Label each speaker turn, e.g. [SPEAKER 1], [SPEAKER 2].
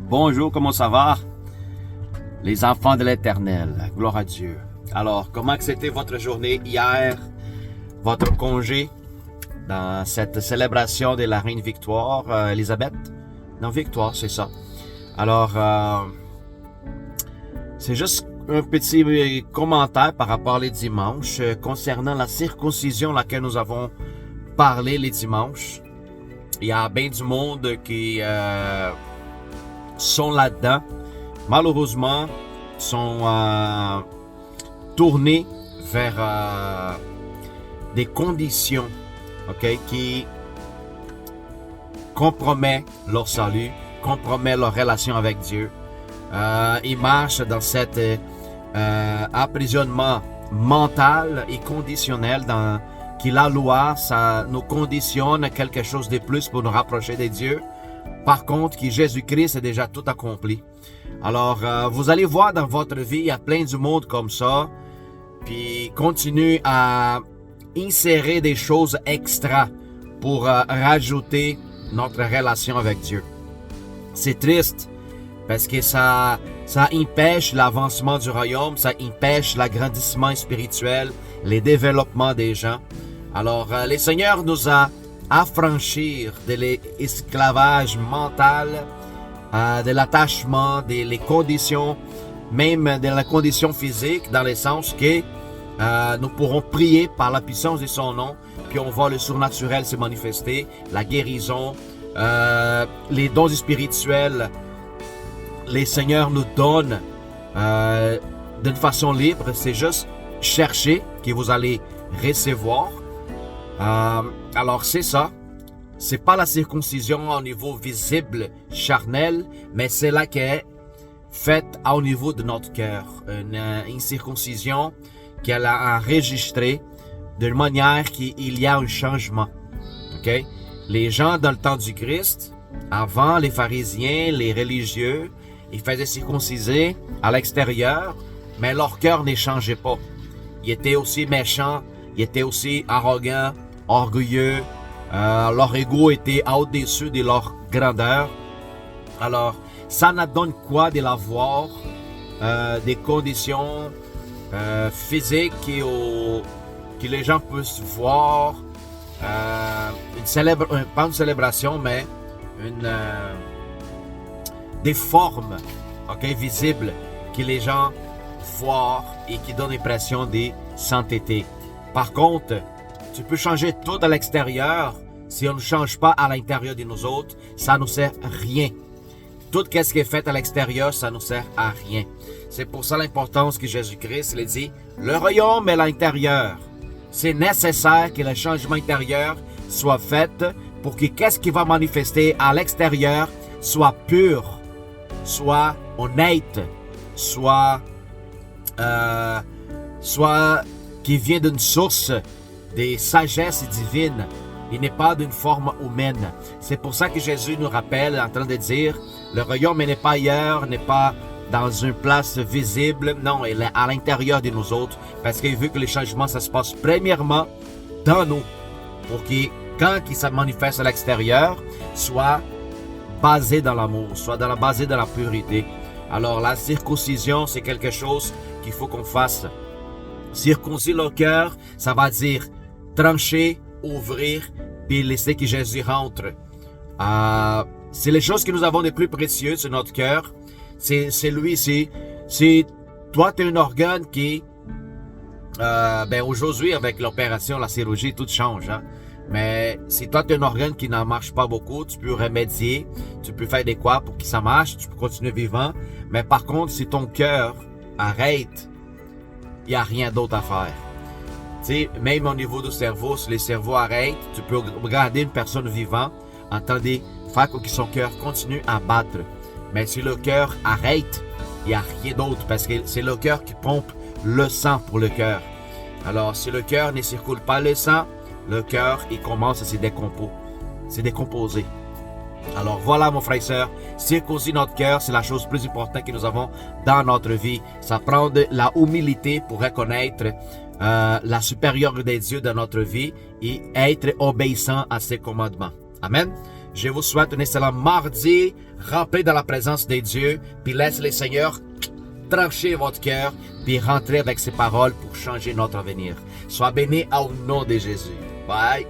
[SPEAKER 1] Bonjour, comment ça va? Les enfants de l'Éternel, gloire à Dieu. Alors, comment c'était votre journée hier, votre congé, dans cette célébration de la Reine Victoire, Élisabeth? Non, Victoire, c'est ça. Alors, c'est juste un petit commentaire par rapport les dimanches concernant la circoncision laquelle nous avons parlé les dimanches. Il y a bien du monde qui sont là-dedans. Malheureusement, sont tournés vers des conditions, qui compromettent leur salut, compromettent leur relation avec Dieu. Ils marchent dans cet emprisonnement mental et conditionnel qui la loi, ça nous conditionne quelque chose de plus pour nous rapprocher de Dieu. Par contre, que Jésus-Christ a déjà tout accompli. Alors, vous allez voir dans votre vie, il y a plein de monde comme ça, puis continue à insérer des choses extra pour rajouter notre relation avec Dieu. C'est triste parce que ça empêche l'avancement du royaume, ça empêche l'agrandissement spirituel, le développement des gens. Alors, le Seigneur nous a affranchir de l'esclavage mental, de l'attachement, des conditions, même de la condition physique, dans le sens que nous pourrons prier par la puissance de son nom, puis on voit le surnaturel se manifester, la guérison, les dons spirituels, les seigneurs nous donnent d'une façon libre. C'est juste chercher que vous allez recevoir. Alors c'est ça, c'est pas la circoncision au niveau visible, charnel, mais c'est là qui est faite au niveau de notre cœur, une circoncision qu'elle a enregistrée de manière qu'il y a un changement. Les gens dans le temps du Christ, avant les pharisiens, les religieux, ils faisaient circonciser à l'extérieur, mais leur cœur ne changeait pas. Ils étaient aussi méchants, ils étaient aussi arrogants, orgueilleux, leur ego était au-dessus de leur grandeur. Alors, ça nous donne quoi de l'avoir, des conditions physiques que les gens peuvent voir, pas une célébration, mais des formes visibles que les gens voient et qui donnent l'impression de sainteté. Par contre, tu peux changer tout à l'extérieur. Si on ne change pas à l'intérieur de nous autres, ça ne nous sert à rien. Tout ce qui est fait à l'extérieur, ça ne nous sert à rien. C'est pour ça l'importance que Jésus-Christ il dit, le royaume est à l'intérieur. C'est nécessaire que le changement intérieur soit fait pour que qu'est-ce qui va manifester à l'extérieur soit pur, soit honnête, soit qui vient d'une source de sagesse divine et n'est pas d'une forme humaine. C'est pour ça que Jésus nous rappelle en train de dire, le royaume n'est pas ailleurs, n'est pas dans une place visible, non, il est à l'intérieur de nous autres, parce qu'il veut que le changement, ça se passe premièrement dans nous, pour que quand il se manifeste à l'extérieur, soit basé dans l'amour, soit basé dans la purité. Alors la circoncision, c'est quelque chose qu'il faut qu'on fasse. Circoncire le cœur, ça va dire trancher, ouvrir, puis laisser que Jésus rentre. C'est les choses que nous avons de plus précieuses sur notre cœur. C'est lui, c'est toi, tu es un organe qui, aujourd'hui, avec l'opération, la chirurgie, tout change. Mais si toi, tu es un organe qui n'en marche pas beaucoup, tu peux remédier, tu peux faire des quoi pour que ça marche, tu peux continuer vivant. Mais par contre, si ton cœur arrête, il n'y a rien d'autre à faire. Tu sais, même au niveau du cerveau, si le cerveau arrête, tu peux regarder une personne vivante en train de faire que son cœur continue à battre. Mais si le cœur arrête, il n'y a rien d'autre parce que c'est le cœur qui pompe le sang pour le cœur. Alors, si le cœur ne circule pas le sang, le cœur, il commence à se décomposer. Alors voilà, mon frère et sœur, circoncire notre cœur, c'est la chose plus importante que nous avons dans notre vie. Ça prend de la humilité pour reconnaître la supériorité de Dieu dans notre vie et être obéissant à ses commandements. Amen. Je vous souhaite un excellent mardi rempli de la présence de Dieu. Puis laisse le Seigneur trancher votre cœur, puis rentrer avec ses paroles pour changer notre avenir. Sois béni au nom de Jésus. Bye.